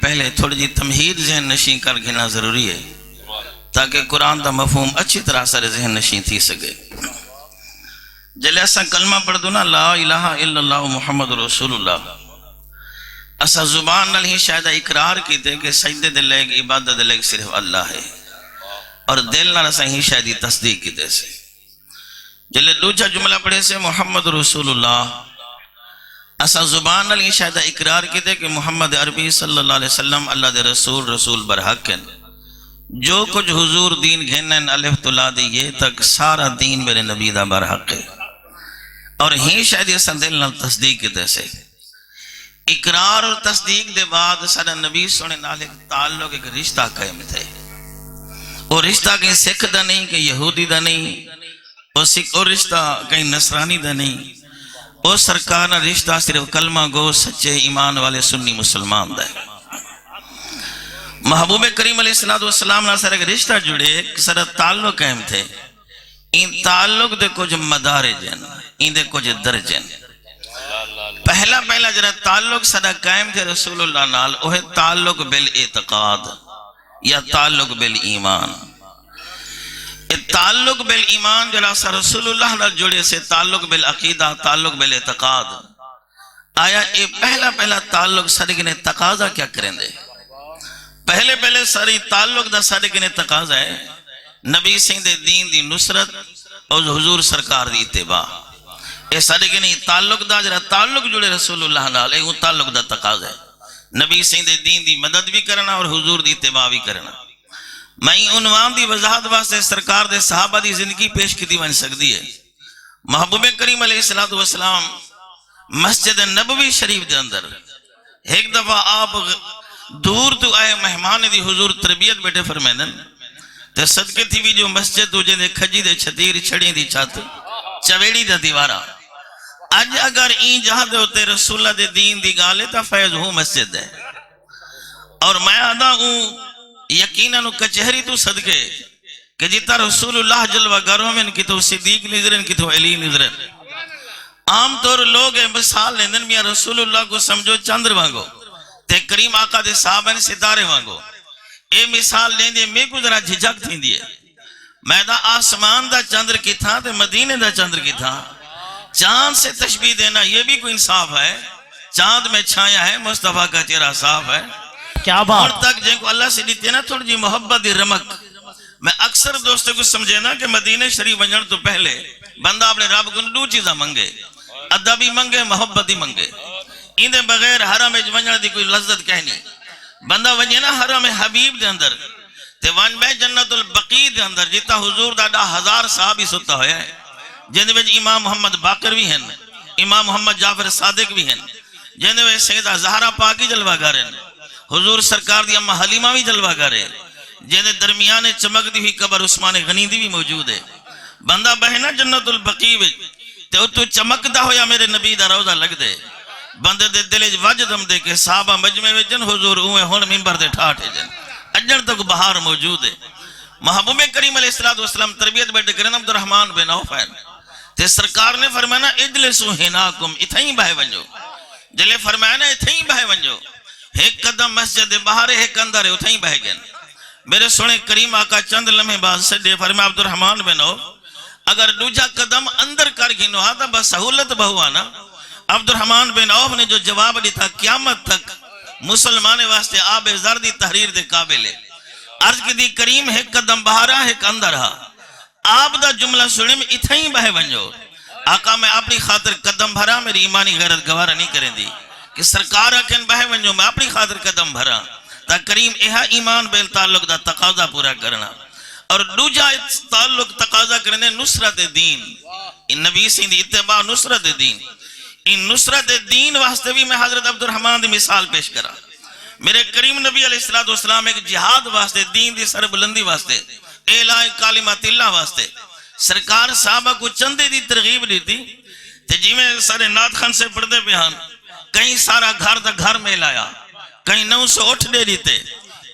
پہلے تھوڑی جی تمہید ذہن نشین کر گھنا ضروری ہے تاکہ قرآن دا مفہوم اچھی طرح سارے ذہن نشین تھی سکے. جلے اسا کلمہ پڑھ دو نا لا الہ الا اللہ محمد رسول اللہ، اسا زبان نال ہی شاید اقرار کیتے کہ سجدے دے لائق عبادت دے لائق صرف اللہ ہے، اور دل نال اسا ہی شاید تصدیق کیتے سے. جلے دوجا جملہ پڑھے سے محمد رسول اللہ، اسا زبان نال ہی شاید اقرار کیتے کہ محمد عربی صلی اللہ علیہ وسلم اللہ دے رسول برحق ہیں. جو کچھ حضور دین گھنن الف تلا دی یہ تک سارا دین میرے نبی دا برحق ہے، اور ہی شاید یہ سندل نال تصدیق کیتے سے. اقرار اور تصدیق دے بعد سارا نبی سونے نال ایک تعلق ایک رشتہ قائم تھے. وہ رشتہ کہیں سکھ دا نہیں، کہیں یہودی دا نہیں، وہ رشتہ کہیں نصرانی دا نہیں، وہ سرکار نہ رشتہ صرف کلمہ گو سچے ایمان والے سنی مسلمان دا ہے. محبوب کریم علیہ السلام نہ سر ایک رشتہ جڑے، ایک سر تعلق قائم تھے. ان تعلق دے کچھ مدارج ہیں، ان دے کچھ درج ہیں. پہلا جرا تعلق سدا قائم تھے رسول اللہ نال، وہ ہے تعلق بالاعتقاد یا تعلق بالایمان. تعلق بالایمان جرا سا رسول اللہ نال جڑے سے تعلق بالعقیدہ، تعلق بالاعتقاد. آیا یہ پہلا تعلق سارے نے تقاضا کیا کریں دے؟ پہلے ساری تعلق دا سارے نے تقاضا ہے نبی سنگھ دے دین دی نصرت اور حضور سرکار دی اتباع. اے سارے کے نہیں تعلق دا جرا تعلق جڑے رسول اللہ نال، اے تعلق دا تقاضا ہے نبی سنگھ دے دین دی مدد بھی کرنا اور حضور دی اتباع بھی کرنا. میں عنوان دی وضاحت واسطے سرکار دے صحابہ دی زندگی پیش کی بن سکتی ہے. محبوب کریم علیہ السلام مسجد نبوی شریف دے اندر ایک دفعہ آپ دور تو آئے مہمان دی حضور تربیت بیٹھے فرمیدن تے صدقے تھی بھی جو مسجد تو جے کھجی دے چھتیر چھڑی دی چھت چویڑی دے دیوارا. اج اگر این جہاں دے ہوتے رسول اللہ دے دین دی گالے تا فیض ہوں مسجد ہے. اور میں آدھا ہوں یقیناً کچہری تو صدقے کہ جتا رسول اللہ جلوہ گروں میں کی تو صدیق نظرن کی تو علی نظرن. عام طور لوگ مثال لیندن میاں رسول اللہ کو سمجھو چندر وانگو تے کریم آقا دے صحابہ نے ستارے وانگو. اے مثال لیندے میں کو ذرا جھجک تھی دیئے. میں دا آسمان دا چندر کی تھا تے مدینے دا چندر کی تھا. چاند سے تشبیح دینا یہ بھی کوئی انصاف ہے؟ چاند میں چھایا ہے، مصطفیٰ کا چہرہ صاف ہے. کیا بات؟ اور تک جن کو اللہ سے دیتے نا تھوڑی جی محبت دی رمک. میں اکثر دوستوں کو سمجھے نا کہ مدینہ شریف بنجن تو پہلے بندہ اپنے رب کو دو چیزاں منگے، ادبی منگے، محبت ہی منگے. ان دے بغیر حرم بنجن دی کوئی لذت کہنی. بندہ ونجے نا حرم حبیب دے اندر تے ون بے جنت البقیع دے اندر جتا حضور دا 1000 صحابی ستا ہویا ہے، جن دے وچ امام محمد باقر بھی ہیں، امام محمد جعفر صادق بھی ہیں، جن دے وچ سیدہ زہرا پاکی جلوہ گر ہیں، حضور سرکار دی امہ حلیمہ بھی جلوہ گر ہے، جن دے درمیان چمک دی ہوئی قبر عثمان غنی دی بھی موجود ہے. بندہ بہنا جنت البقیع وچ تے اتو چمکدا ہویا میرے نبی دا روضہ لگ دے. بندے دے دلے وجد ہم دے کہ صحابہ مجمع وچن حضور اوے ہن منبر دے ٹھاٹھے جن اجڑ تک بہار موجود ہے. محبوب کریم علیہ السلام تربیت بیٹھے کرن عبد الرحمن بن عوف ہیں تے سرکار نے فرمایا اجلسوا ہناکم، اتھیں بہے ونجو. جلے فرمایا اتھیں بہے ونجو، ایک قدم مسجد باہر ایک اندر ہے، اتھیں بہے گئے. میرے سونے کریم آقا چند لمحے بعد سے دے فرمایا عبد الرحمن بن عوف اگر دوجا قدم اندر کر گھنو آتا بس سہولت بہوانا. عبد الرحمن بن عوف نے جو جواب دی تھا قیامت تک مسلمان واسطے آب زردی تحریر دے قابل ہے. عرض کی دی کریم ایک قدم باہرا ایک اندر ہا. آپ دا جملہ سنے میں اتھیں بہے ونجو. آقا میں اپنی خاطر قدم بھرا، میری ایمانی غیرت گوارہ نہیں کریں دی کہ سرکار اکن بہے ونجو، میں اپنی خاطر قدم بھرا تا کریم ایہا ایمان بیل تعلق دا تقاضا پورا کرنا. اور دوجا تعلق تقاضا کرنے نصرت دین، ان نبی سے اتباع نصرت دین. ان نصرت دین واسطے بھی میں حضرت عبد الرحمن دی مثال پیش کرا. میرے کریم نبی علیہ السلام ایک جہاد واسطے، دین دی سر بلندی واسطے، اعلاء کلمات اللہ واسطے سرکار صحابہ کو چندے دی ترغیب دیتی تے جی میں سارے نات خان سے پڑھ دے بیان کہیں سارا گھر دا گھر میں لایا، کہیں 900 اٹھ دے دیتے،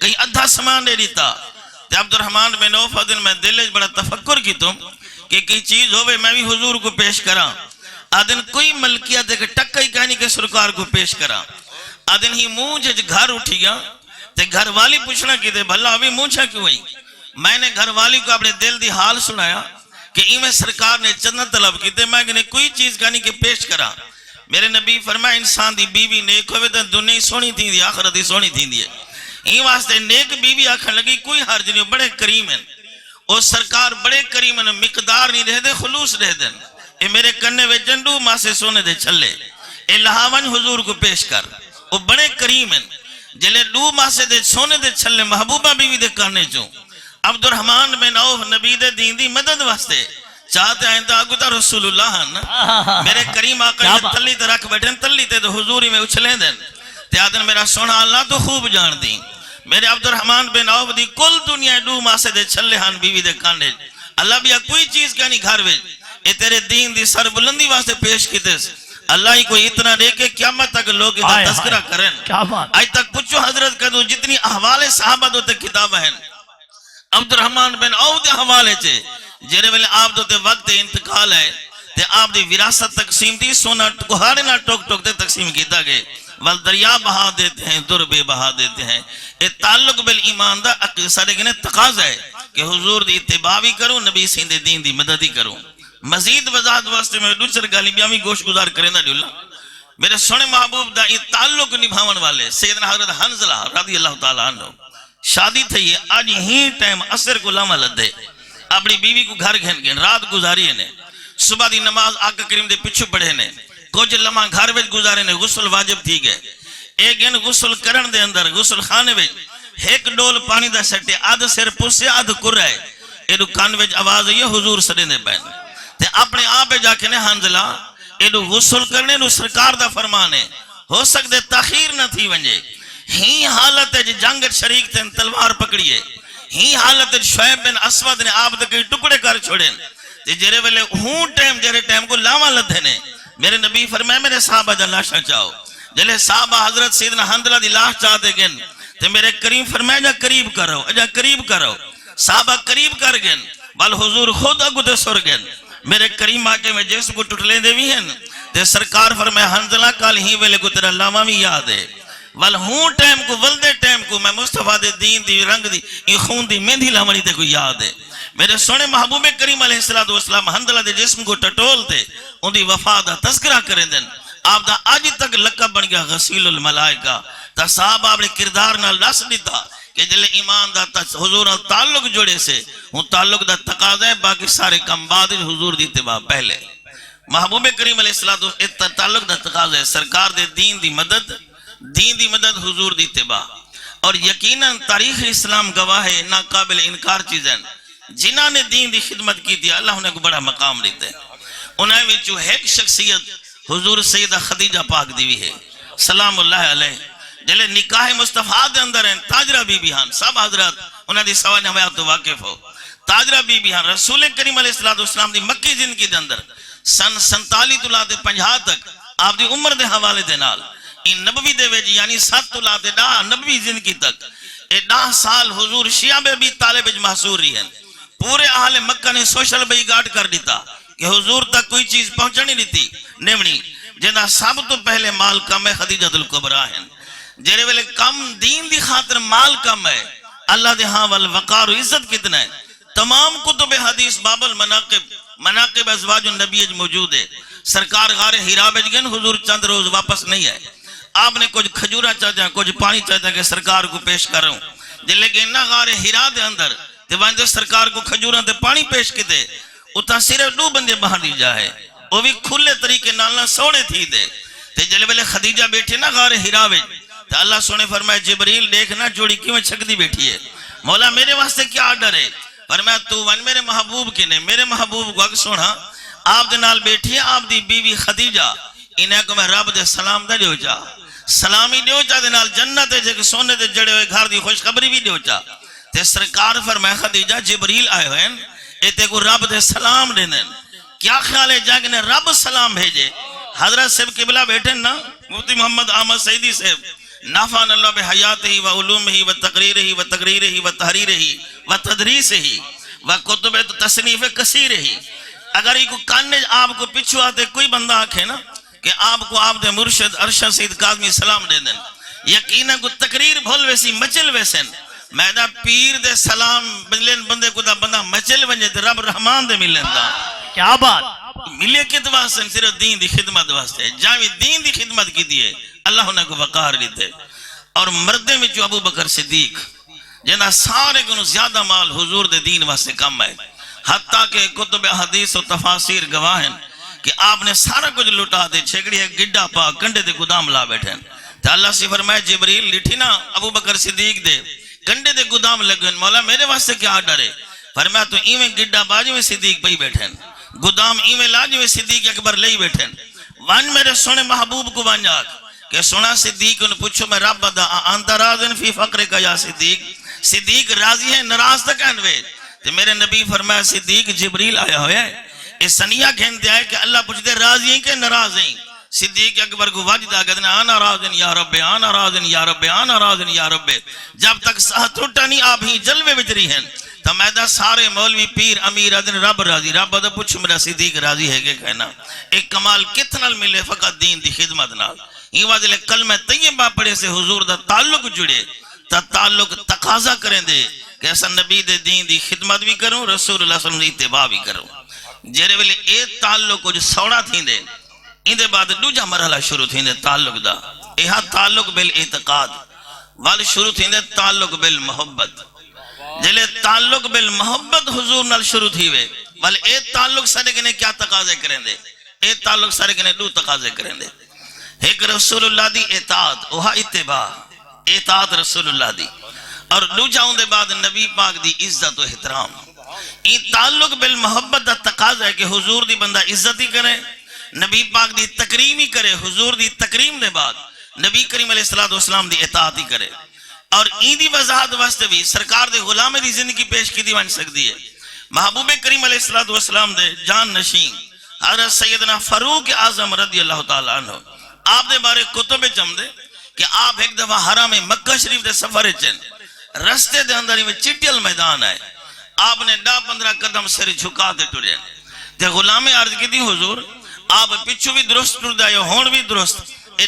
کہیں ادھا سامان دے دیتا. تے عبد الرحمن بن عوف دن میں دل بڑا تفکر کی تم کہ کی چیز ہوئے میں بھی حضور کو پیش کرا. آدن کوئی ملکیت ہے کہ ٹکئی کہانی کے سرکار کو پیش کرا. آدن ہی مونچھ گھر اٹھی گیا تے گھر والی پوچھنا کی تے بھلا ابھی مونچھا کیوں ہوئی؟ میں نے گھر والی کو اپنے دل دی حال سنایا کہ ایمیں سرکار نے جنت طلب کی تے میں نے کوئی چیز کا نہیں کہ پیش کرا. میرے نبی فرمایا انسان دی بیوی نیک ہوئے تے دنیا سونی تھی دی آخرت دی سونی تھی دی. این واسطے نیک بیوی آکھن لگی کوئی حرج نہیں، بڑے کریم ہیں اور سرکار بڑے کریم ہیں، مقدار نہیں رہ دے خلوص رہ دیں. اے میرے کنے وے جنڈو ماں سے سونے دے چھلے اے لہاون حضور کو پیش کر. وہ بڑے کریم ہیں جلے دو ماں سے دے سونے دے چھلے محبوبہ بیوی دے کرنے چوں. عبد الرحمن بن عوف نبی دے دین دی مدد واسطے چاہتے ہیں تا گتا رسول اللہ میرے کریم آقا تلی تے رکھ بیٹھیں، تلی تے حضوری میں اچھلیں دیں تے آدن میرا سونا اللہ تو خوب جان دیں. میرے عبد الرحمن بن عوف دی کل دنیا دو ماں سے دے چھلے ہن بیوی دے کانڈے. اللہ بیا کوئی چیز کا نہیں گھر ویج اے تیرے دین دی سر بلندی واسطے پیش کیتے. اللہ ہی کوئی اتنا دے کہ قیامت تک لوگ اتنا تذکرہ کریں. آج تک پوچھو حضرت کدو جتنی احوال صحابہ دو تے کتاب ہیں عبد الرحمن بن عوف دے حوالے چے جیرے ویلے آپ دو تے وقت انتقال ہے تے آپ دی وراثت تقسیم تھی سونا کوہارے نہ ٹوک ٹوک تے تقسیم کیتا گئے. ول دریا بہا دیتے ہیں در بے بہا دیتے ہیں. اے تعلق بالایمان دا اقصاد کے تقاضا ہے کہ حضور دی اتباع بھی کروں، نبی سین دے دین دی مدد ہی کروں. مزید وضاحت واسطے میں دوسر گالی بیامی گوش گزار کریں دا اللہ میرے سونے محبوب دا یہ تعلق نبھاون والے سیدنا حضرت حنزلہ رضی اللہ تعالیٰ عنہ شادی تھی ہے آج ہی ٹائم عصر کو لاما لدے اپنی بیوی کو گھر گھن گئے رات گزاری نے صبح دی نماز آقا کریم دے پچھو پڑھے نے کچھ لمحہ گھر وچ گزارے نے غسل واجب تھی گئے. ایک گن غسل کرن دے اندر غسل خانے وچ ایک ڈول پانی دا سٹے آدھ سر پوسے آدھ کر ہے ایڈو کان وچ آواز ہے حضور سڑے نے بین تے اپنے آپ جا کے نے حنزلہ ایڈو غسل کرنے نو سرکار دا فرمان ہے ہو سکتے تاخیر نہ تھی ونجے. ہی حالت ہے جنگ شریک تے تلوار پکڑیے ہی حالت ہے شعیب بن اسود نے آپ دے ٹکڑے کر چھوڑیں تے جرے ویلے ہوں ٹائم جرے ٹائم کو لاما لدھے نے میرے نبی فرمائے میرے صحابہ جا لاشا چاہو جلے صحابہ حضرت سیدنا حنزلہ دی لاش چاہتے گن تے میرے کریم فرمائے جا قریب کرو اجا قریب کرو. صحابہ قریب کر گن بل حضور خود اگو دے سر گن میرے کریم آکے میں جیسے کو ٹوٹلے دے بھی ہیں تے سرکار فرمائے حنزلہ کال ہی ویلے کو تیرا لاما بھی یاد ہے ول ہوں ٹائم کو ولدے ٹائم کو میں مصطفیٰ دے دین دی رنگ دی یہ خون دی مہندی لامنی تے کو یاد ہے. میرے سونے محبوب کریم علیہ السلام حنزلہ دے جسم کو ٹٹول تے ان دی وفا دا تذکرہ کریں دن آپ دا آج تک لقب بن گیا غسیل الملائکہ. تا صحابہ اپنے کردار نہ لس دیتا کہ جلے ایمان دا حضور تعلق جوڑے سے ہوں تعلق دا تقاضا ہے باقی سارے کم بعد حضور دی اتباع پہلے. محبوب کریم علیہ السلام تعلق دا تقاضا ہے سرکار دے دین دی مدد حضور دی اتباع. اور یقیناً تاریخ اسلام گواہ ہے ناقابل انکار چیزیں جنہاں نے دین دی خدمت کی تھی اللہ انہیں کو بڑا مقام دیتے. انہیں وچوں ایک شخصیت حضور سیدہ خدیجہ پاک دیوی ہے سلام اللہ علیہ جلے نکاح مصطفیٰ دے اندر ہیں تاجرہ بی بی ہاں سب حضرات انہیں دی سوال حیات تو واقف ہو. تاجرہ بی بی ہاں رسول کریم علیہ السلام دی مکی زندگی دے اندر سن 47 تلا دے 50 تک آپ دی عمر دے حوالے دے نال ان نبوی دے ویج یعنی 7 تلا دے 10 نبوی زندگی تک اے 10 سال حضور شیعہ بے بھی طالب محصور رہی ہیں. پورے اہل مکہ نے سوشل بئی گارڈ کر دیتا کہ حضور تک کوئی چیز پہنچنی نہیں تھی نیمنی جنہ سب تو پہلے مال کم ہے خدیجہ الکبریٰ ہیں جیرے ویلے کم دین دی خاطر مال کم ہے اللہ دے ہاں والوقار و عزت کتنا ہے. تمام کتب حدیث باب مناقب ازواج النبی موجود ہے. سرکار غار ہیرا بچ گئے حضور چند روز واپس نہیں آئے آپ نے کچھ کھجورہ چاہتا ہے کچھ پانی چاہتا ہے کہ سرکار کو پیش کر رہا ہوں جلے کہ انہا غار ہیرا دے اندر تے وانجے سرکار کو کھجورہ تے پانی پیش کی دے اتھا صرف 2 بندے باہر دی جائے وہ بھی کھلے طریقے نالنا سوڑے تھی دے تے جلے بلے خدیجہ بیٹھے نا غار ہیرا بچ تے اللہ سونے فرمائے جبریل دیکھنا جوڑی کیوں چھک دی بیٹھی ہے مولا میرے واسطے کیا آرڈر ہے فرمایا تو ون میرے محبوب کی نے میرے محبوب کو اگ سونا آپ دے نال بیٹھی ہے آپ دی بیوی خدیجہ انہیں کو میں رب دے سلام دے دیو چا سلامی دیو چا دے نال جنت ہے جے سونے دے جڑے ہوئے گھر دی خوشخبری بھی دیو چا تے سرکار فرمایا خدیجہ جبریل آئے ہوئے اے تے کو رب دے سلام دینے کیا خیال ہے جا کہ نے رب سلام بھیجے. حضرت صاحب قبلہ بیٹھے نا مفتی محمد احمد سعیدی صاحب نافعنا اللہ بحیاتہ و علومہ و تقریرہ و تحریرہ و تدریسہ و کتب تصنیف کثیرہ. اگر یہ کو کاننے آپ کو پچھو آتے کوئی بندہ آکھے نا کہ آپ کو آپ دے مرشد ارشد سید کاظمی سلام دے دیں یقینا کو تقریر بھول ویسی مچل ویسن میدا پیر دے سلام ملن بندے کو دا بندہ مچل ونجے تے رب رحمان دے ملن دا کیا بات ملے کت واسطے صرف دین دی خدمت واسطے جاوی دین دی خدمت کی دیئے اللہ نے کو وقار لیتے اور مردے میں جو ابو بکر صدیق جنہا سارے کنو زیادہ مال حضور دے دین واسطے کم ہے حتیٰ کہ کتب حدیث و تفاسیر گواہن کہ آپ نے سارا کچھ لٹا دے چھکڑی ہے گڈا پا کنڈے دے گدام لا بیٹھیں تو اللہ سے فرمائے جبریل لٹھی نا ابو بکر صدیق دے کنڈے دے گدام لگن مولا میرے واسطے کیا ڈرے فرمایا تو ایویں گڈا باجی میں صدیق پہی بیٹھیں گدام ایویں لاجی میں صدیق اکبر لئی بیٹھیں وان میرے سونے محبوب کو بان جاک کہ سونا صدیق انہوں پوچھو میں رب دا آنتا رازن فی فقر کا یا صدیق صدیق راضی ہے نراز تک انوے تو میرے نبی فرمایا صدیق جبریل آیا ہویا ہے اس سنیہ کہنتے آئے کہ اللہ پوچھتے راضی ہیں کہ نراز ہیں صدیق اکبر کو واجدہ کہتے ہیں آنا رازن یا رب آنا رازن یا رب آنا رازن یا رب جب تک ساہ ٹوٹا نہیں آپ ہی جلوے بجری ہیں تو میدہ سارے مولوی پیر امیر ادن رب راضی رب دا پوچھ میرا صدیق راضی ہے کہ کہنا ایک کمال کتنا ملے فقط دین دی خدمت نال یہ واجد لے کلمہ طیبہ پڑھے سے حضور دا تعلق جڑے تا تعلق تقاضا کریں دے کہ ایسا نبی دے دین دی خدمت بھی کروں رسول اللہ صلی اللہ علیہ وسلم دی اتباع بھی کروں جیرے ویلے اے تعلق کو جو سوڑا تھی دے ان دے بعد دوجہ مرحلہ شروع تھی دے تعلق دا ایہا تعلق بالاعتقاد وال شروع تھی دے تعلق بالمحبت جلے تعلق بالمحبت حضور نال شروع تھی وے وال اے تعلق سارے کنے کیا تقاضے کریں دے اے تعلق سارے کنے دو تقاضے کریں دے ایک رسول اللہ دی اطاعت اوہا اتباع اطاعت رسول اللہ دی اور دو جاؤں دے بعد نبی پاک دی عزت و احترام یہ تعلق بالمحبت دا تقاضا ہے کہ حضور دی بندہ عزت ہی کرے نبی پاک دی تکریم ہی کرے حضور دی تکریم دے بعد نبی کریم علیہ السلام دی اطاعت ہی کرے اور این دی وضاحت واسطے بھی سرکار دے غلام دی زندگی پیش کی دی بن سکتی ہے محبوب کریم علیہ السلام دے جان نشین حضرت سیدنا فاروق اعظم رضی اللہ تعالیٰ عنہ آپ دے بارے کتب جم دے کہ آپ ایک دفعہ حرم مکہ شریف دے سفر چن رستے دے اندر میں چٹیل میدان ہے آپ نے 10-15 قدم سر جھکا دے ٹرے تے غلام عرض کی دی حضور آپ پچھو بھی درست ٹر دے ہون بھی درست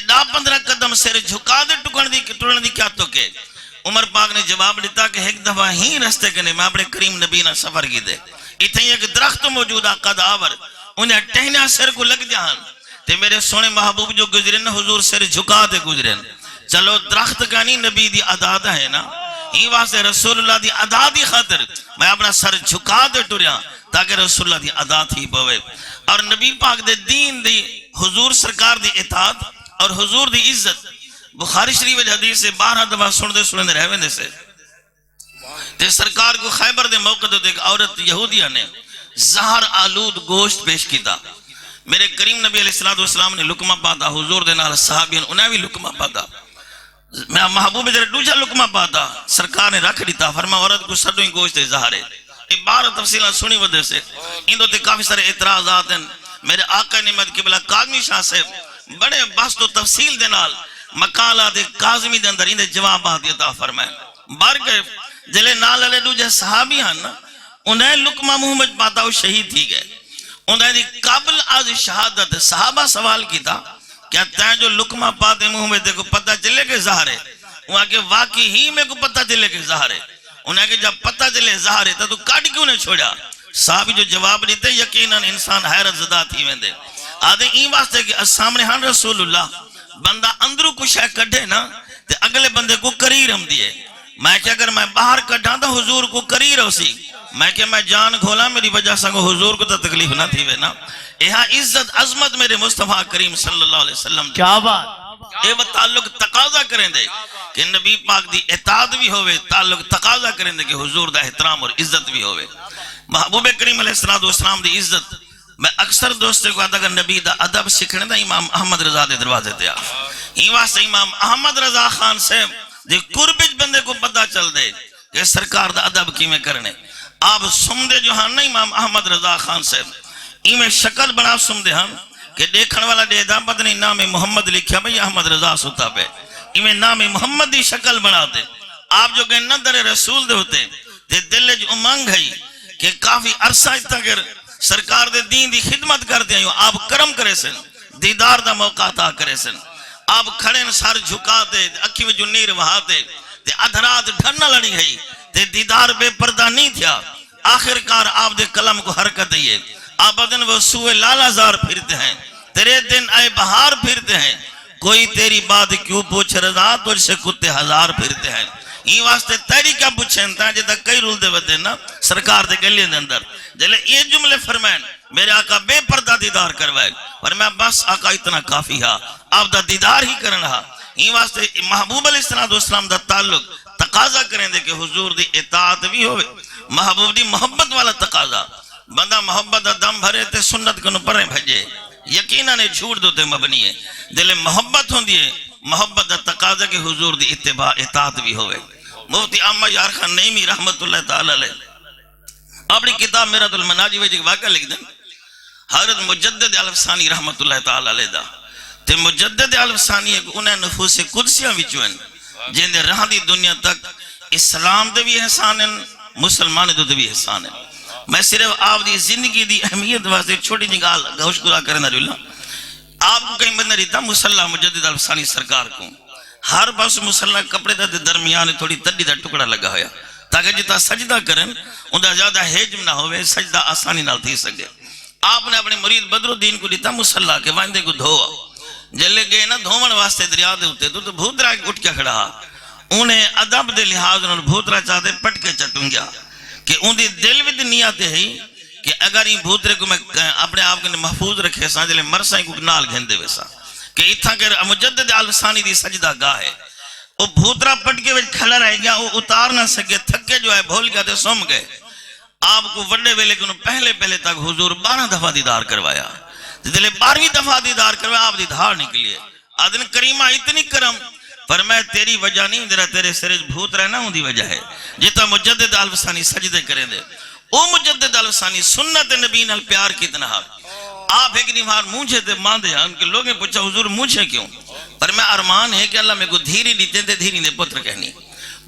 10-15 قدم سر جھکا دے ٹرن دی کیا تو کہ عمر پاک نے جواب دیتا کہ ایک دفعہ ہی رستے کنے میں اپنے کریم نبی نہ سفر کی دے اتنی ایک درخت موجودہ قد آور انہیں ٹہنیا سر کو لگ جہاں تے میرے سونے محبوب جو گزرن حضور سر جھکا دے گزرن چلو درخت کا نہیں نبی دی عداد ہے نا ہی واسے رسول اللہ دی عداد ہی خاطر میں اپنا سر جھکا دے ٹوریا تاکہ رسول اللہ دی عداد ہی پوے اور نبی پاک دے دین دی حضور سرکار دی اطاعت اور حضور دی عزت بخاری شریف حدیث سے 12 دفعہ سن دے رہے دے سے تے سرکار کو خیبر دے موقع دے ایک عورت یہودیہ نے زہر آلود گوشت پیش کیتا میرے کریم نبی علیہ السلام نے لکمہ پاتا حضور دے نال صحابین انہیں بھی لکمہ پاتا میں محبوب جرے دوجہ لکمہ پاتا سرکار نے رکھ دیتا فرما عورت کو سڑوں ہی گوشت زہرے یہ 12 تفصیلہ سنی وجہ سے ان دو تے کافی سارے اعتراضات ہیں میرے آقا نعمت قبلہ کاظمی شاہ سے بڑے بحث و تفصیل دے نال مقالات کاظمی دے اندر ان دے جوابات دیتا فرمائے بارگے جلے نال علیہ دوجہ صحابی ہیں انہیں لکمہ محمد پاتا وہ شہید تھی گئے انہیں دی قبل آج شہادت صحابہ سوال کی تھا کیا تین جو لکمہ پاتے منہ میں دیکھو پتہ چلے کہ ظاہر ہے وہاں کہ واقعی ہی میں کو پتہ چلے کہ ظاہر ہے انہیں کہ جب پتہ چلے ظاہر ہے تو کاٹ کیوں نے چھوڑا صحابی جو جواب دیتے یقیناً انسان حیرت زدہ تھی میں دے آدھے این واسطے کہ سامنے ہاں رسول اللہ بندہ اندروں کو شے کٹھے نا تے اگلے بندے کو کریر ہم دیئے میں کہ اگر میں باہر کٹھا تو حضور کو کریر ہو سی میں کہ میں جان کھولا میری وجہ سنگو حضور کو تو تکلیف نہ تھی وے نا یہاں عزت عظمت میرے مصطفیٰ کریم صلی اللہ علیہ وسلم کیا بات اے وہ تعلق تقاضا کریں دے کہ نبی پاک دی اطاعت بھی ہوئے تعلق تقاضا کریں دے کہ حضور دا احترام اور عزت بھی ہوئے محبوب کریم علیہ السلام دی عزت میں اکثر دوستے کو آتا کہ نبی دا ادب سکھنے دا امام احمد رضا دے دروازے دیا ہی واسطے امام احمد رضا خان سے دے قربج بندے کو پتہ چل دے کہ سرکار دا ادب کی میں کرنے آپ سمدے جو ہاں نا امام احمد رضا خان سے میں شکل بنا سمدے ہم کہ دیکھن والا دے دا پتنی نام محمد لکھیا بھئی احمد رضا ستا پہ میں نام محمد دی شکل بنا دے آپ جو کہ نظر رسول دے ہوتے دے دل جو امنگ ہے کہ کافی عرصہ تک سرکار دے دین دی خدمت کرتے ہیں آپ کرم کرے سن دیدار دا موقع عطا کرے سن آپ کھڑے سر جھکاتے اکھی میں جو نیر وہاتے تے ادھرات ڈھنہ لڑی گئی تے دیدار بے پردہ نہیں تھیا آخرکار آپ دے کلم کو حرکت دیئے آپ بدن وہ سوئے لالا زار پھرتے ہیں تیرے دن آئے بہار پھرتے ہیں کوئی تیری بات کیوں پوچھ رضا تجھ سے کتے ہزار پھرتے ہیں یہ واسطے تیری کیا پوچھیں تھا جتا کئی رول دے بدے نا سرکار دے گلیے دے اندر جلے یہ جملے فرمائیں میرے آقا بے پردہ دیدار کروائے فرمایا بس آقا اتنا کافی ہے آپ دا دیدار ہی کرن رہا یہ واسطے محبوب علیہ السلام دا تعلق تقاضا کریں دے کہ حضور دی اطاعت بھی ہوئے محبوب دی محبت والا تقاضا بندہ محبت دا دم بھرے تے سنت کنو پریں بھجے یقیناً نے جھوٹ دو تے مبنی ہے دل محبت ہوں دیئے محبت دا تقاضا کہ حضور دی اتباع اطاعت بھی ہوئے مفتی عامہ یار خان نعیمی رحمت اللہ تعالی علیہ اپنی کتاب میرات المناجی ویجی ایک واقعہ لکھ دیں حضرت مجدد الفسانی رحمت اللہ تعالی علیہ دا تے مجدد الفسانی ایک انہیں نفوس قدسیاں وچوئن جن دے رہا دی دنیا تک اسلام دے بھی احسان ہیں مسلمان دے بھی احسان ہیں میں صرف آپ دی زندگی دی اہمیت واسطے چھوٹی نگال گوش گرا کرنا رہا آپ کو کہیں بندہ رہتا مسلح مجدد الفسانی سرکار کو ہر بس مسلح کپڑے دا درمیان تھوڑی تڈی دا ٹکڑا لگا ہویا تاکہ جتا سجدہ کریں اندھا زیادہ حجم نہ ہوئے سجدہ آسانی نال تھی سکے آپ نے اپنے مرید بدر الدین کو دیتا مسلح کے وائندے کو دھووا جلے گئے نا دھومن واسطے دریا دے ہوتے تو بھوترا اٹھ کے کھڑا انہیں ادب دے لحاظ انہوں بھوترا چاہتے پٹ کے چٹوں گیا کہ ان دی دل بھی نیاتے ہیں کہ اگر یہ بھوترے کو میں اپنے آپ کے محفوظ رکھے سا جلے مرسائیں کو نال گھندے ویسا کہ اتھا کہ مجدد الفسانی دی سجدہ گاہ ہے وہ بھوترا پٹ کے کھڑا رہ گیا وہ اتار نہ سکے تھکے جو ہے بھول گیا تھے سوم گئے آپ کو وڈے ویلے کہ پہلے تک حضور 12 دفعہ دیدار کروایا دلے 12ویں دفعہ دیدار کروایا آپ دیدار نکلیے آدن کریمہ اتنی کرم پر میں تیری وجہ نہیں درہ تیرے سرج بھوت رہنا ہوں دی وجہ ہے جتا مجدد الفسانی سجدے کریں دے او مجدد الفسانی سنت نبی نال پیار کتنا آپ ایک نمار مونجھے تے ماندے ہیں کہ لوگیں پوچھا حضور مونجھے کیوں پر میں ارمان ہے کہ اللہ میں کو دھیری دیتے تھے دھیری دے پتر کہنی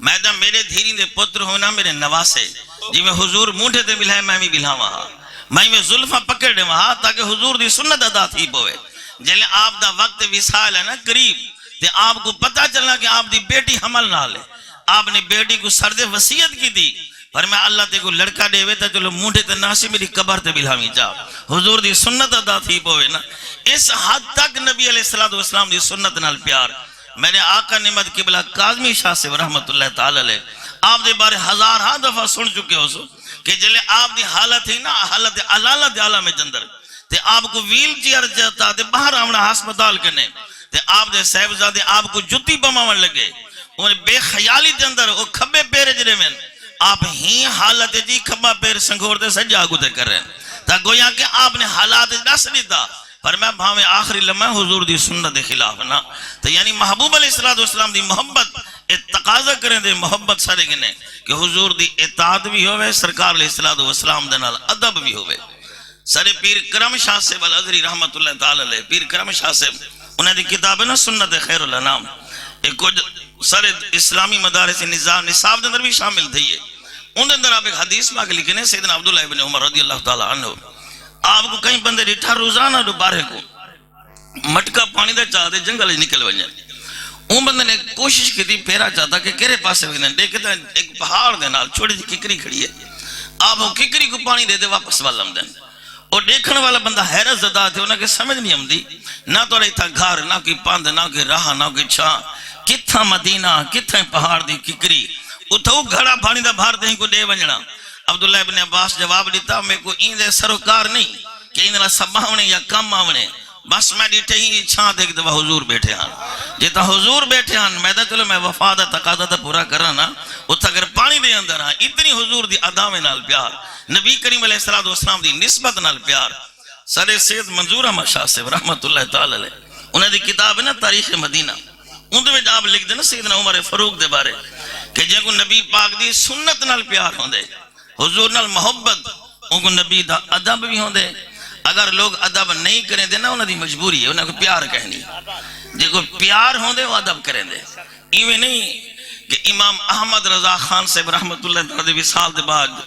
میں دا میرے دھیری دے پتر ہونا میرے نواسے جی میں حضور مونجھے تے ملائے میں بھی بلہا وہاں میں ظلفہ پکڑ دے وہاں تاکہ حضور دی سنت ادا تھی پوئے جلے آپ دا وقت وصال ہے نا قریب تے آپ کو پتا چلنا کہ آپ دی بیٹی حمل نہ لے آپ نے بیٹی کو سرد وصیت کی دی پر میں اللہ تے کو لڑکا دے وے تا چلو مونڈے تے ناسی میری قبر تے بلہاویں جا حضور دی سنت ادا تھی پوئے نا اس حد تک نبی علیہ السلام دی سنت نال پیار میرے آقا نعمت قبلہ کاظمی شاہ سے رحمت اللہ تعالی علیہ آپ دے بارے ہزار دفعہ سن چکے ہو سو کہ جلے آپ دی حالت ہی نا حالت علالت عالم جندر تے آپ کو ویل چیئر جاتا تے باہر آمنا ہسپتال کرنے تے آپ دے صاحبزادے آپ کو جتی بماون لگے انہیں بے خیالی جندر وہ کھبے پیر جرے میں آپ ہی حالت جی کھبا پیر سنگھور دے سجا گتے کر رہے ہیں تا گویا کہ آپ نے حالات دس لیتا پر میں بھاویں آخری لمحہ حضور دی سنت دے خلاف نا تو یعنی محبوب علیہ السلام دی محبت تقاضا کریں دے محبت سارے گنے کہ حضور دی اطاعت بھی ہوئے سرکار علیہ السلام دے نال ادب بھی ہوئے سارے پیر کرم شاہ سے بالعذری رحمت اللہ تعالی علیہ پیر کرم شاہ سے انہیں دی کتاب ہے نا سنت خیر الانام ایک کچھ سارے اسلامی مدارس نصاب دے اندر بھی شامل تھے یہ ان دے اندر آپ ایک حدیث پاک لکھنے سیدنا عبداللہ ابن عمر رضی اللہ تعالی عنہ آپ کو کہیں بندے ریٹھا روزانہ دوبارے کو مٹکا پانی دے چاہتے جنگل نکل ونجے ان بندے نے کوشش کی تھی پھیرا چاہتا کہ کیرے پاسے وگنے دیکھتا ایک پہاڑ دے نال چھوڑی جی ککری کھڑی ہے آپ وہ ککری کو پانی دے دے واپس والم دیں اور دیکھنے والا بندہ حیرت زدہ تھے انہیں کہ سمجھ نہیں ہمدی نہ تو رہی تھا گھر نہ کوئی پاند نہ کوئی راہ نہ کوئی چھاں کتھا مدینہ کتھا پہاڑ دی ککری اتھو گھڑا پانی دا بھار دیں کو دے ونجنا عبداللہ ابن عباس جواب دیتا میں کو این دے سروکار نہیں کہ ان سباونے یا کم آونے بس میں دیتے ہی چھاں دیکھ دوا حضور بیٹھے ہاں جیتا حضور بیٹھے ہاں میں دا چلو میں وفادہ تقاضا تا پورا کرنا اتھا اگر پانی دے اندر ہاں اتنی حضور دی ادامے نال پیار نبی کریم علیہ السلام دی نسبت نال پیار سر سید منظور احمد شاہ سے رحمت اللہ تعالی علیہ انہیں دی کتاب ہے نا تاریخ مدینہ ان میں آپ لکھ دینا سیدنا عمر فاروق دے بارے کہ جن کو نبی پاک دی سنت نال پیار ہوں دے حضور نال محبت ان کو نبی دا ادب بھی ہوں دے اگر لوگ ادب نہیں کریں دے نا انہوں دی مجبوری ہے انہوں کو پیار کہنی جن کو پیار ہوں دے وہ ادب کریں دے ایویں نہیں کہ امام احمد رضا خان صاحب رحمت اللہ تعالی وصال دے بعد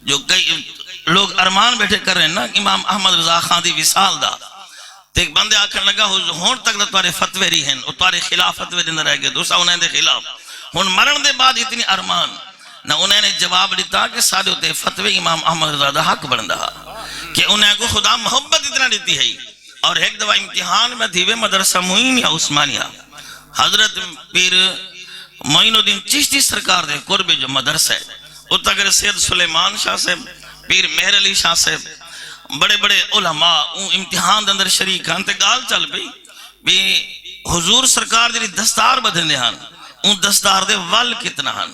جو کئی لوگ ارمان بیٹھے کر رہے ہیں نا امام احمد رضا خان دی وصال دا تے ایک بندے آکھن لگا ہون تک نہ تمہارے فتوے رہی ہیں اور تمہارے خلاف فتوے دن رہ گئے دوسرا انہیں دے خلاف ہون مرن دے بعد اتنی ارمان نہ انہیں نے جواب دیتا کہ سارے ہوتے فتوے امام احمد رضا حق بن رہا کہ انہیں کو خدا محبت اتنا دیتی ہے اور ایک دفعہ امتحان میں تھی مدرسہ معین یا عثمانیہ حضرت پیر معین الدین چشتی سرکار دے قرب جو مدرسہ ہے اتگر سید سلیمان شاہ سے پیر مہر علی شاہ سے بڑے بڑے علماء امتحان اندر شریک ہیں تے گال چل پئی بھی حضور سرکار دی دستار بدھنے ہن ان دستار دے ول کتنا ہن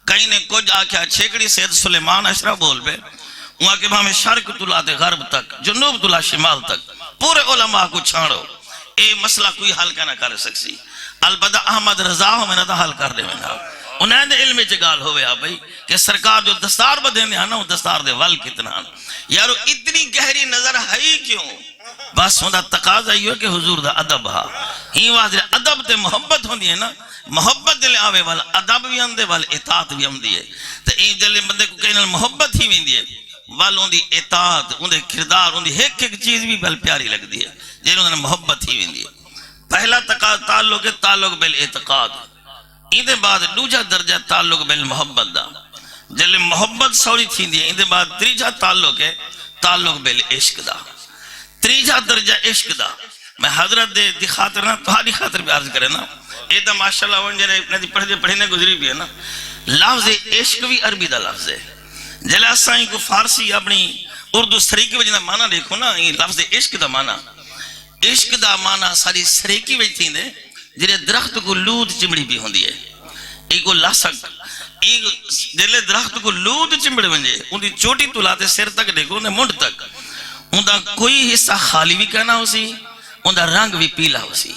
کہیں نے کچھ آکھیا چھیکڑی سید سلیمان اشرا بول پہ وہاں کے بھامے شرق طلع دے غرب تک جنوب طلع شمال تک پورے علماء کو چھاڑو اے مسئلہ کوئی حل کا نہ کر سکسی البتہ احمد رضا ہو میں نہ حل کر دے میں نہ انہیں دے علم چگال ہوئے بھائی کہ سرکار جو دستار بدھے نے نا وہ دستار دے ول کتنا یارو اتنی گہری نظر ہے ہی کیوں بس ہوندہ تقاضا ہی ہو کہ حضور دا ادب ہا ہی واضح ادب تے محبت ہوندی ہے نا محبت دل آوے والا ادب بھی ہم دے والا اطاعت بھی ہم دیئے تو این دل بندے کو کہنا محبت ہی بھی دیئے والا ان دی اطاعت ان دے کردار ان دی ایک ایک چیز بھی بل پیاری لگ دیئے جنہوں نے محبت ہی بھی دیئے پہلا تعلق ہے تعلق بالاعتقاد این دے بعد دوجا درجہ تعلق بالمحبت دا جلے محبت سوری تھی دی این دے بعد تریجا تعلق ہے تعلق بالعشق دا تریجا درجہ عشق دا میں حضرت دی خاطر نا تمہاری خاطر بھی عرض کرے نا اے دا ماشاءاللہ ون جنہیں اپنے پڑھنے گزری بھی ہے نا لفظ عشق بھی عربی دا لفظ ہے جلے اسائیں کو فارسی اپنی اردو سریکی وجہ مانا دیکھو نا یہ لفظ عشق دا مانا عشق دا مانا ساری سریکی وجہ تھی دے جلے درخت کو لود چمڑی بھی ہوندی ہے ایک کو لاسک ایک جلے درخت کو لود چمڑی بنجے ان دی چوٹی تولاتے سر تک دیکھو انہیں منڈ تک ان دا کوئی حصہ خالی بھی کہنا ہو سی ان دا رنگ بھی پیلا ہو سی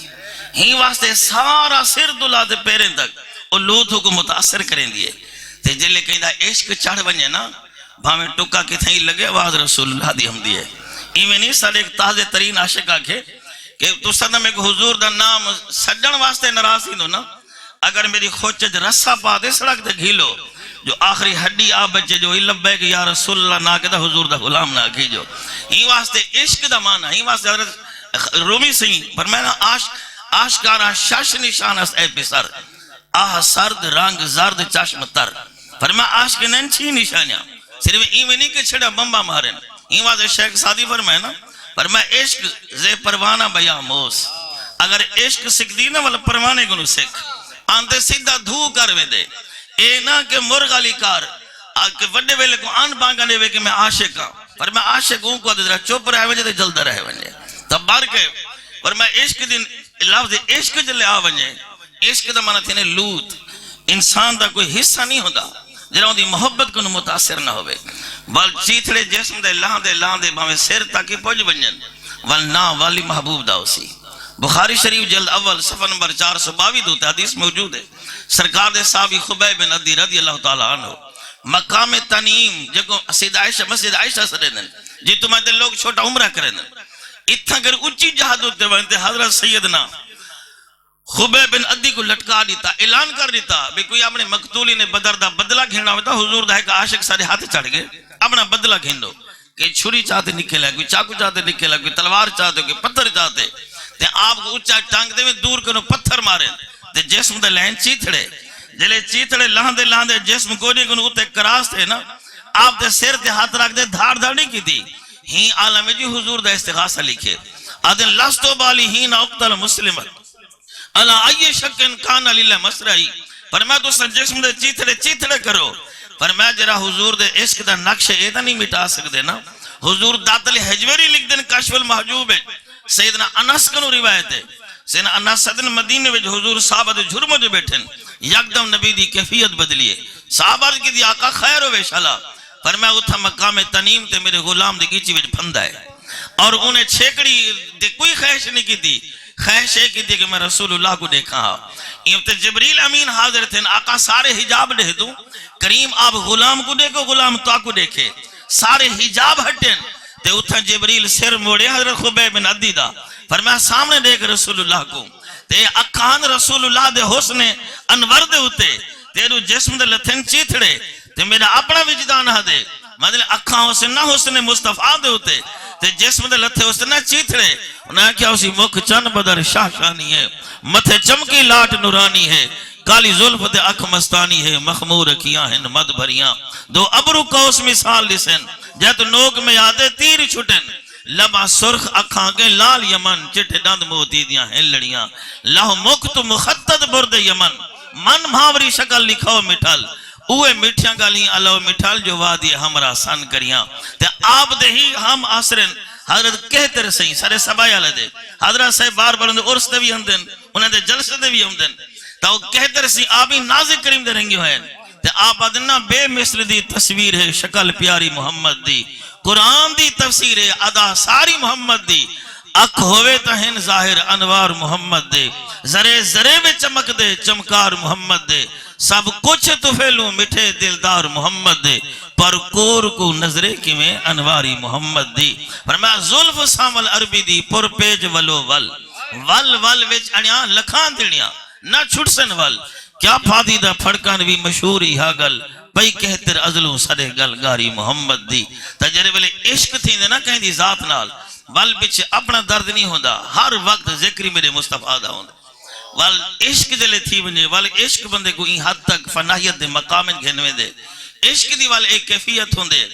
ہی واسطے سارا سر تولاتے پیریں تک اور لود کو متاثر کریں دیئے تے جلے کہیں دا عشق چڑھ بنجے نا بھامیں ٹکا کے تھیں لگے آواز رسول اللہ دی ہم دیئے ایمیں نہیں سارے ایک تازے ترین عاشق آکھے کہ تو صدم ایک حضور دا نام سجن واسطے نراسی دو نا اگر میری خوچج رسا پا دے سڑک دے گھیلو جو آخری ہڈی آ بچے جو لبے کہ یا رسول اللہ نہ کہ دا حضور دا غلام نہ کی جو ہی واسطے عشق دا مانا ہی واسطے حضرت رومی سنگھ فرمائنا آشکارا شش نشان است اے پسر آہ سرد رنگ زرد چشم تر فرمائے عاشق ننچی نشانیاں صرف ایویں نہیں کہ چھڑا بمبا مارن ہی واسطے شیخ سادی فرمائے نا فرمائے عشق زے پروانہ بیا موس اگر عشق سکھ دی نا والا پروانے کو نو سکھ آنتے سیدھا دھو کر وے دے اے نا کہ مرغ علی کار کہ وڈے ویلے کو آن بانگانے وے کہ میں عاشق ہاں پر میں عاشق ہوں کو درہ چوپ رہے وجہ دے جلد رہے ونجے تب بار کے پر میں عشق دن لفظ عشق جلے آ ونجے عشق دا مانا تھینے لوت انسان دا کوئی حصہ نہیں ہوتا جنہوں دی محبت کو متاثر نہ ہوئے بل چیتھڑے جسم دے لاندے بھامے سیر تاکی پوج بنجن والنا والی محبوب دا اسی بخاری شریف جلد اول صفحہ نمبر 422 دوتا حدیث موجود ہے سرکار دے صحابی خبیب بن عدی رضی اللہ تعالیٰ عنہ مقام تنیم جکو مسجد عائشہ سے دن جی تمہیں دے لوگ چھوٹا عمرہ کریں اتنا کر اچھی جہاد ہوتے ہیں حضرت سیدنا خبیب بن عدی کو لٹکا دیتا اعلان کر دیتا بھی کوئی اپنے مقتولی نے بدر دا بدلہ گھننا ہوتا حضور دا ایک عاشق سارے ہاتھ چڑھ گئے اپنا بدلہ گھن دو کہ چھری چاہتے نکلے کوئی چاکو چاہتے نکلے کوئی تلوار چاہتے کوئی پتھر چاہتے تے آپ کو اچھا ٹانگ دے میں دور کرو پتھر مارے تے جسم دے لہن چیتھڑے جلے چیتھڑے لاندے جسم کو نہیں کنو تے کراس تھے نا آپ تے سیر تے ہاتھ رکھ دے دھاڑ نہیں کی تھی ہی عالم جی حضور دا استغاثہ لکھے آدھن لستو بالی ہی نا اقتل مسلم اللہ آئیے شکن کانا لیلہ مسرعی پر میں تو سن جسم دے چیتھڑے کرو پر میں جرا حضور دے عشق دا نقش ایدہ نہیں مٹا سکتے نا حضور داتل حجوری لکھ دن کشف المحجوب ہے سیدنا انس کنو روایت ہے سیدنا انس صدن مدینے میں حضور صحابہ دے جھرموں جو بیٹھن یکدم نبی دی کیفیت بدلیے صحابہ کی دی آقا خیر ہوئے شالا پر میں اتھا مقام تنیم تے میرے غلام دے گیچی وچ پھندا ہے اور انہیں چھیکڑی دے کوئی خواہش نہیں کی تھی خواہش ہے کی تھی کہ میں رسول اللہ کو دیکھا ہاں تے جبریل امین حاضر تھے آقا سارے حجاب دے دوں کریم آپ غلام کو دیکھو غلام تو آپ کو دیکھے سارے حجاب ہٹیں تے اتھا جبریل سر موڑے حضرت خبیب بن عدی دا فرمایا سامنے دیکھ رسول اللہ کو تے اکان رسول اللہ دے حسن انور دے ہوتے تیرو جسم دے لتھن چیتھڑے تے میرا اپنا وجدان ہا دے مطلب اکھاں حسن نہ حسن مصطفیٰ دے ہوتے تے جسم دے لتھے اس نہ چیتھڑے انہاں کیا اسی مکھ چن بدر شاہ شانی ہے متھے چمکی لاٹ نورانی ہے کالی زلف دے اکھ مستانی ہے مخمور کیاں ہیں مد بھریاں دو ابرو کوس مثال لسن جت نوک میں یادے تیر چھٹن لبا سرخ اکھاں کے لال یمن چٹھے ڈند موتی دیاں ہیں لڑیاں لاہو مکت مخطط برد یمن من بھاوری شکل لکھو مٹھل اوے مٹھیاں گالیں اللہ مٹھل جو وادی ہمرا سن کریاں تے آپ دے ہی ہم آسرن حضرت کہتے رسیں سارے سبایا لدے حضرت صاحب بار بار اندے عرص دے بھی ہمدن انہیں دے جلسے دے بھی ہمدن تا وہ کہتے رسیں آپ ہی نازِ کریم دے رنگی ہوئے تے آپ ادنا بے مثل دی تصویر ہے شکل پیاری محمد دی قرآن دی تفسیر ہے ادا ساری محمد دی اکھ ہوئے تہن ظاہر انوار محمد دے ذرے ذرے میں چمک دے چمکار محمد دے سب کچھ تو پھیلوں مٹھے دلدار محمد دے پر کور کو نظرے کی میں انواری محمد دی فرمایا ظلف سامل عربی دی پر پیج ولو ول ول ول وچ انیاں لکھان دنیا نہ چھٹ سن ول کیا پھادی دا پھڑکان بھی مشہور ہی ہاگل بھئی کہتر ازلوں سڑے گل گاری محمد دی تجربے والے عشق تھی نا کہیں دی ذات نال ول بچے اپنا درد نہیں ہوندہ ہر وقت ذکری میرے مصطفیٰ دا ہوندہ ول عشق جلے تھی بنجے ول عشق بندے کو این حد تک فناہیت دے مقامن گھنوے دے عشق دی وال ایک کیفیت ہوندے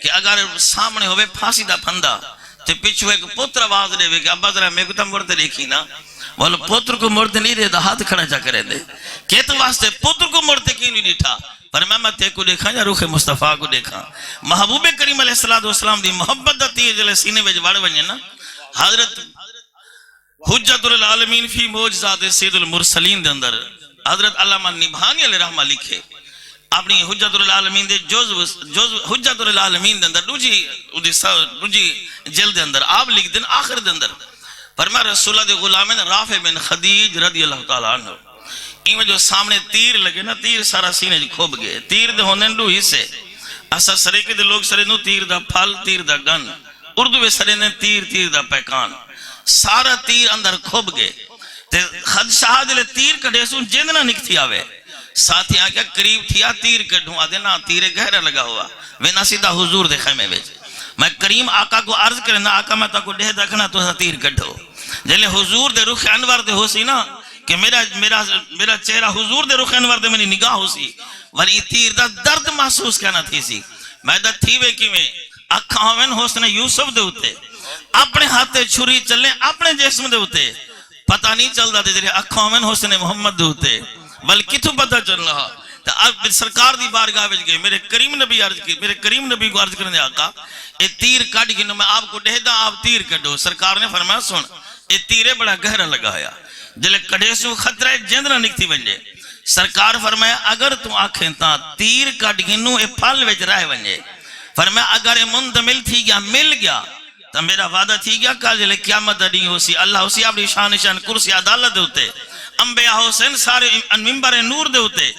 کہ اگر سامنے ہوئے پھانسی دا پھندا تے پچھو ایک پتر آواز دے کہ ابا ذرا میں کو تم مرتے دیکھی نا وہ پتر کو مرتے نہیں رہے دا ہاتھ کھڑا جا کرے دے کہتے واسطے پتر کو مرتے کیوں نہیں دیٹھا پر میں تے کو دیکھا یا روح مصطفیٰ کو دیکھا محبوب کریم علیہ السلام دی محبت دا تیئے جلے سینے ویج وڑ ونجے نا حضرت حجت العالمین فی موجزات سید المرسلین دے اندر حضرت علامہ نبھانی علیہ رحمہ لکھے اپنی حجت العالمین دے حجت العالمین دے اندر دوجی جلد دے اندر آپ لکھ دن آخر دے اندر فرمایا رسول اللہ دے غلامین رافع بن خدیج رضی اللہ تعالیٰ عنہ میں جو سامنے تیر لگے نا تیر سارا سینے کھوب گئے تیر دے ہونے دو حصے اسا سریکے دے لوگ سرے نو تیر دا پھل تیر دا گن اردو میں سرے نے تیر دا پیکان سارا تیر اندر کھوب گئے تے خدشاہ دلے تیر کڑے سن جندنا نک تھی آوے ساتھی آگیا قریب تھیا تیر کڑھوں آدھے نا تیرے گہرہ لگا ہوا وینا سیدھا حضور دے خیمے بیچے میں کریم آقا کو عرض کرے نا آقا میں تا کو ڈہ دکھنا تو تیر کڑھو جلے حضور دے رخ انور دے ہو سی نا کہ میرا چہرہ حضور دے رخ انور دے منی نگاہ ہو سی ولی تیر دا درد محسوس کہنا تھی سی میں دا تھیوے کی میں اکھا ہوئن حسن یوسف دے ہوتے اپنے ہاتھے چھری چلیں اپنے جسم دے ہوتے پتہ نہیں چل دا دے اکھا ہوئن حسن محمد دے ہوتے بل کتو پتہ چل رہا تو اب سرکار دی بارگاہ بچ گئے میرے کریم نبی کو عرض کرنے آقا اے تیر کٹ گئے میں آپ کو ڈہ دا آپ تیر کٹو سرکار نے فرمایا سن اے تیرے بڑا گہرہ لگا ہے جلے کڑے سو خطرہ جندرہ نکتی بنجے سرکار فرمایا اگر تو آنکھیں تا تیر کٹ گنو اے پھل وچ رائے بنجے فرمایا اگر اے منتمل تھی گیا مل گیا تو میرا وعدہ تھی گیا کل جلے قیامت نہیں ہو سی اللہ ہو سی اپنی شان کرسی عدالت دے ہوتے انبیاء حسین سارے ممبر نور دے ہوتے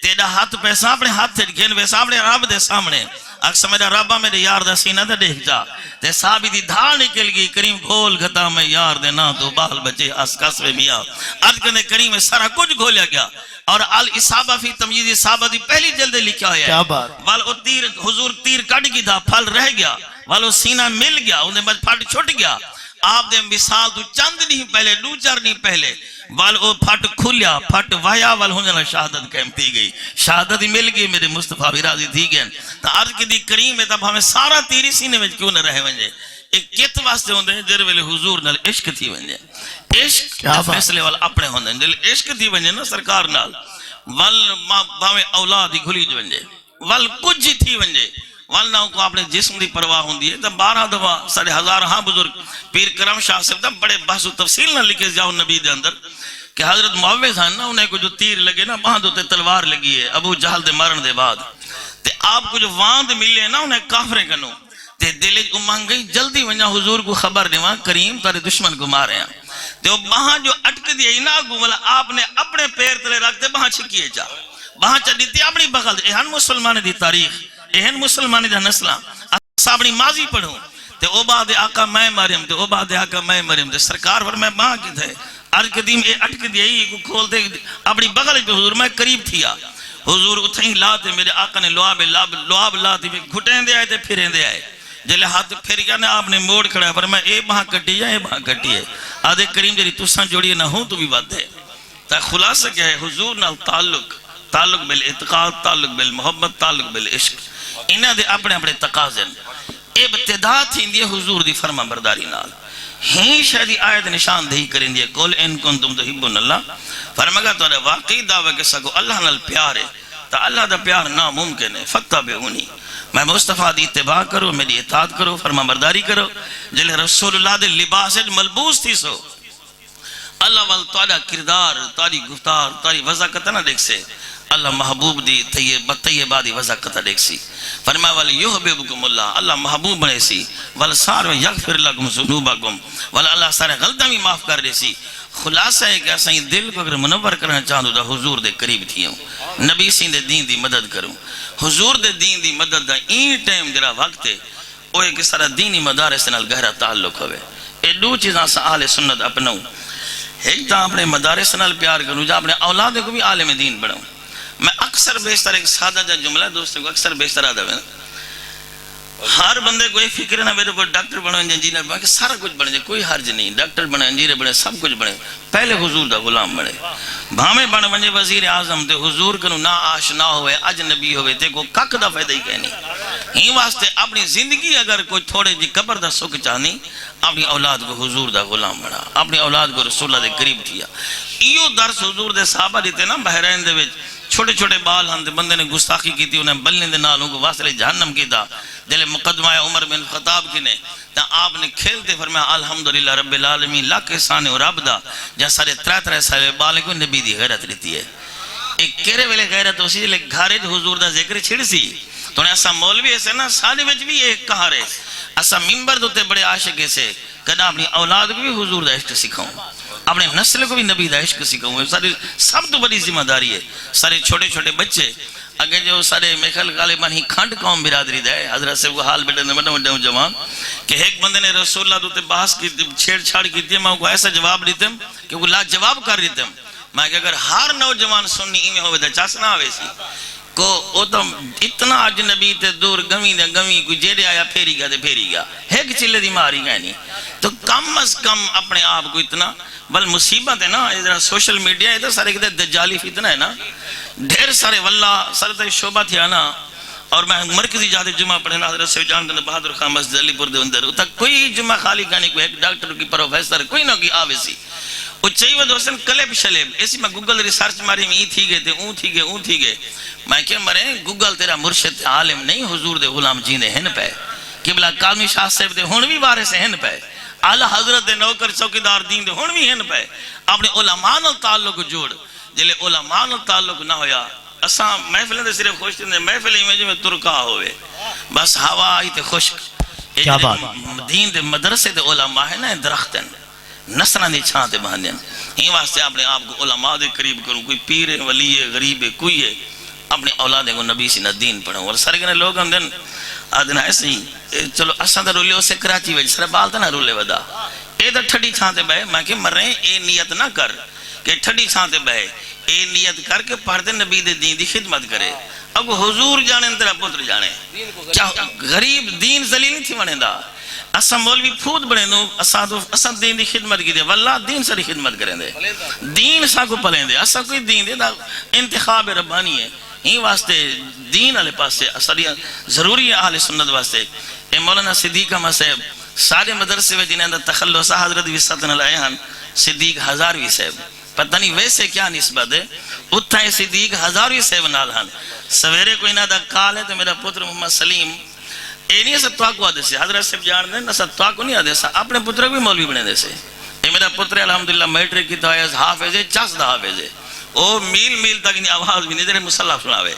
تیرا ہاتھ پہ سامنے ہاتھ تھے گھن پہ سامنے رب دے سامنے اکثر میرا ربا میرے یار دا سینہ دے دیکھ جا تے صحابی دی دھار نکل گئی کریم کھول گھتا میں یار دے نا تو بال بچے اسکس میں میاں عرض کرنے کریم میں سارا کچھ گھولیا گیا اور الاصابہ فی تمییز صحابہ دی پہلی جلد لکھا ہے والو تیر حضور تیر کٹ گئی تھا پھل رہ گیا والو سینہ مل گیا انہیں بچ پھٹ چھٹ گیا آپ دے مثال تو چند نہیں پہلے دو چار نہیں پہلے والو پھٹ کھلیا پھٹ وایا وال ہونے شہادت کہم تھی گئی شہادت مل گئی میرے مصطفیٰ بھی راضی تھی گئے تو عرض کی دی کریم میں تب ہمیں سارا تیری سینے میں کیوں نہ رہے ونجے ایک کت واسطے ہوندے ہیں جر ویلے حضور نال عشق تھی ونجے عشق فیصلے وال اپنے ہوندے ہیں جل عشق تھی ونجے نا سرکار نال وال باویں اولادی گھلی جو ونجے وال کچھ ہی تھی ونجے والناؤں کو اپنے جسم دی پرواہ ہوندی ہے تب 12 دفعہ 1000 ہاں بزرگ پیر کرم شاہ سے بڑے بحث و تفصیل نہ لکھے جاؤ نبی دے اندر کہ حضرت معوذ ہیں نا انہیں کو جو تیر لگے نا باندھ ہوتے تلوار لگی ہے ابو جہل دے مرن دے بعد تے آپ کو جو واند ملے نا انہیں کافریں کنو تے دلے امانگ گئی جلدی ونجا حضور کو خبر دیواں کریم تارے دشمن کو مارے ہیں تے وہ باہاں جو اٹک دیئے نا گو ملا آپ نے اپنے پیر تلے رکھتے باہاں چھکیے جا باہاں چڑی تھی اپنی بغل دے اہن مسلمان دی تاریخ اہن مسلمان دی نسلہ اصلا اپنی ماضی پڑھوں تے او بعد آقا میں مریم تے او بعد آقا میں مریم تے سرکار پر میں باہاں کی تھے عرض قدیم اے اٹک دیئی کو کھول دے اپنی بغل پہ حضور میں قریب تھیا حضور اتھیں لاتے میرے آقا نے لعاب لاتے گھٹیں دے آئے تے پھریں دے آئے جلے ہاتھ پھر گیا نا آپ نے موڑ کھڑا ہے فرمایا اے باں کٹی ہے اے باں کٹی ہے آدھے کریم جری تساں جوڑی نہ ہوں تو بھی بات ہے تا خلاصہ کیا ہے حضور نال تعلق بالاعتقاد تعلق بالمحبت تعلق بالعشق انہاں دے اپنے اپنے تقاضے ابتدا تھی دی حضور دی فرما برداری نال ہی شاید آیت نشان دہی کریں دی قول ان کنتم تحبون اللہ فرمایا تو واقعی دعوے کے سکو اللہ نال پیار ہے تا اللہ دا پیار ناممکن ہے فتبعونی میں مصطفیٰ دی اتباع کرو میری اطاعت کرو فرما برداری کرو جلے رسول اللہ دے لباس ملبوس تھی سو اللہ وال تعالیٰ کردار تاری گفتار تاری وضاقت نہ دیکھ سے اللہ محبوب دی طیبہ دی وضاقت دیکھ سی فرمایا والی یحببکم اللہ محبوب بنے سی والسار یغفر لکم ذنوبکم والا اللہ سارے غلطہ بھی معاف کر دے سی خلاصہ ہے کہ اساں دل کو اگر منور کرنا چاہوں تو حضور دے قریب تھیوں نبی سی دے دین دی مدد کروں حضور دے دین دی مدد دا این ٹائم جرا وقت ہے وہ ایک سارا دینی مدارس نال گہرا تعلق ہوئے اے دو چیزاں سا اہل سنت اپناؤں ایک تا اپنے مدارس نال پیار کروں جا اپنے اولاد کو بھی عالم دین بڑھاؤں میں اکثر بیشتر ایک سادہ جا جملہ دوستوں کو اکثر بیشتر آدھا ہے ہر بندے کو ایک فکر نہ میرے کو ڈاکٹر بنو انجینئر بنے سارا کچھ بنے جائے کوئی حرج نہیں ڈاکٹر بنے انجینئر بنے سب کچھ بنے پہلے حضور دا غلام بنے بھامے بنے بنے وزیر اعظم تے حضور کنو نا آشنا ہوئے اجنبی ہوئے تے کو کک دا فائدہ ہی کہنی ہی واسطے اپنی زندگی اگر کوئی تھوڑے جی قبر دا سکھ چاہنی اپنی اولاد کو حضور دا غلام بنا اپنی اولاد کو رسول اللہ دے قریب کیا ایو درس حضور دے صحابہ دیتے نا بحرین دے وچ چھوٹے چھوٹے بال ہن بندے نے گستاخی کی تھی انہیں بلنے دے نالوں کو واسطے جہنم کی تھا جلے مقدمہ عمر بن خطاب کی نے تا آپ نے کھیلتے فرمایا الحمدللہ رب العالمین لاکھ احسان اور عبدہ جہاں سارے ترہ سالے بالے کو نبی دی غیرت رہتی ہے ایک کیرے ویلے غیرت ہو سی لے گھارے جو حضور دا ذکر چھڑ سی تو نے ایسا مولوی ایسے نا سارے وچ بھی ایک کہا رہے ایسا ممبر دوتے بڑے عاشق ایسے کہنا اپنی اولاد کو بھی حضور دا عشق سکھاؤں اپنے نسل کو بھی نبی دا عشق سکھاؤں سارے سب تو بڑی ذمہ داری ہے سارے چھوٹے چھوٹے بچے اگر جو سارے میخل غالباً ہی کھنڈ قوم برادری دے حضرت سے وہ حال بیٹے نمٹا مٹا جوان کہ ایک بندے نے رسول اللہ دوتے بحث کی چھیڑ چھاڑ کی تھی میں کو ایسا جواب دیتم کہ وہ لا جواب کر دیتم میں کہ اگر ہر نوجوان سننی ایمیں ہوئے دا چاسنا ہوئے سی کو او تو اتنا اجنبی تے دور گمی دے گمی کوئی جیڑے آیا پھیری گیا دے پھیری گیا ایک چلے دی ماری گئے نہیں تو کم از کم اپنے آپ کو اتنا بل مصیبت ہے نا ادھر سوشل میڈیا ادھر سارے کہتے دجالی فتنہ ہے نا ڈھیر سارے واللہ سارے تے شعبہ تھیا نا اور میں مرکزی جاتے جمعہ پڑھنا حضرت سے جان دن بہادر خان مسجد علی پور دے اندر تک کوئی جمعہ خالی کہانی کوئی ایک ڈاکٹر کی پروفیسر کوئی نہ کی آوے سی وہ چاہیے دوستن کلیب شلیب ایسی میں گوگل ریسرچ ماری میں ای تھی گئے تھے اون تھی گئے میں کہ مرے گوگل تیرا مرشد عالم نہیں حضور دے غلام جیندے ہن پہ قبلہ کالمی شاہ صاحب دے ہون بھی وارث ہن پہ اعلی حضرت دے نوکر چوکیدار دین دے ہون بھی ہن پہ اپنے علماء نال تعلق جوڑ جلے علماء نال تعلق نہ ہویا اساں محفلیں دے صرف خوش دے محفلیں میں ترکا ہوئے بس ہوا آئی تے خشک دین دے مدرسے دے علماء ہے نا درخت ہیں نسلہ نہیں چھانتے بہندیں ہی واسطے اپنے آپ کو علماء دے قریب کروں کوئی پیر ہے ولی ہے غریب ہے کوئی ہے اپنے اولادیں کو نبی سی نہ دین پڑھوں اور سارے لوگ ہم دن آدھنا ایسے ہی چلو اساں دا رولے اسے کراچی ویج سارے بالتا نہ رولے ودا اے دا ٹھڑی چھانتے بہے میں کہ مر رہے ہیں اے نیت نہ کر کہ ٹھڑی چھانتے بہے اے نیت کر کے پڑھتے نبی دے دین دی خدمت کرے اب حضور جانے تیرا پتر جانے کیا غریب دین ذلیل نہیں تھی ونے دا اساں مولوی پھوت بڑے نو اساں دین دی خدمت کی دے واللہ دین ساری خدمت کریں دے دین سا کو پلیں دے اساں کوئی دین دے دا انتخاب ربانی ہے ہی واسطے دین علی پاس سے ضروری ہے اہل سنت واسطے اے مولانا صدیق احمد صاحب سارے مدرسے میں جنہیں اندر تخلصہ حضرت وسطن علیہ صدیق ہزاروی صاحب پتہ نہیں ویسے کیا نسبت ہے اتھا ہے صدیق ہزاروی صاحب نالہن سویرے کوئی نہ دا کال ہے تو میرا پتر محمد سلیم اے نہیں ایسا توقع آدھے سے حضرت صاحب جان دیں ایسا توقع نہیں آدھے سا اپنے پتر بھی مولوی بنے دے سے اے میرا پتر الحمدللہ میٹرک کی تو حافظ ہے چاس دا حافظ ہے او میل تک نہیں آواز بھی نہیں دے رہے مسلح سناوے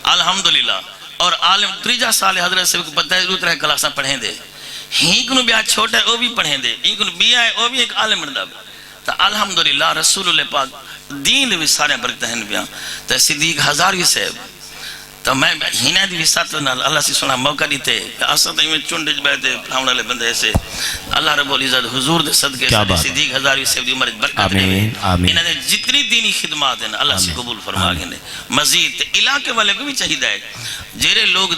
الحمدللہ اور عالم 3 سال حضرت صاحب کو پتہ ہے دوترہ کلاساں پڑھیں دے ہی کنو بیا چھوٹا ہے وہ بھی پڑھیں دے ہی کنو بیا ہے وہ بھی ایک عالم مردب تا الحمدللہ رسول اللہ پاک دین بھی سارے برکتہن بیا تا صدیق ہزاروی صاحب تو میں ہینا دی وساتنا اللہ سے سنا موقع دیتے آسا تو میں چونڈج بیتے پڑھاؤں لے بندے ایسے اللہ رب العزت حضور دے صدقے سے صدیق ہزاروی صاحب دی عمر برکت دے انہوں نے جتنی دینی خدمات ہیں اللہ سے قبول فرما گئے مزید علاقے والے کو بھی چاہیے ہے جیرے لوگ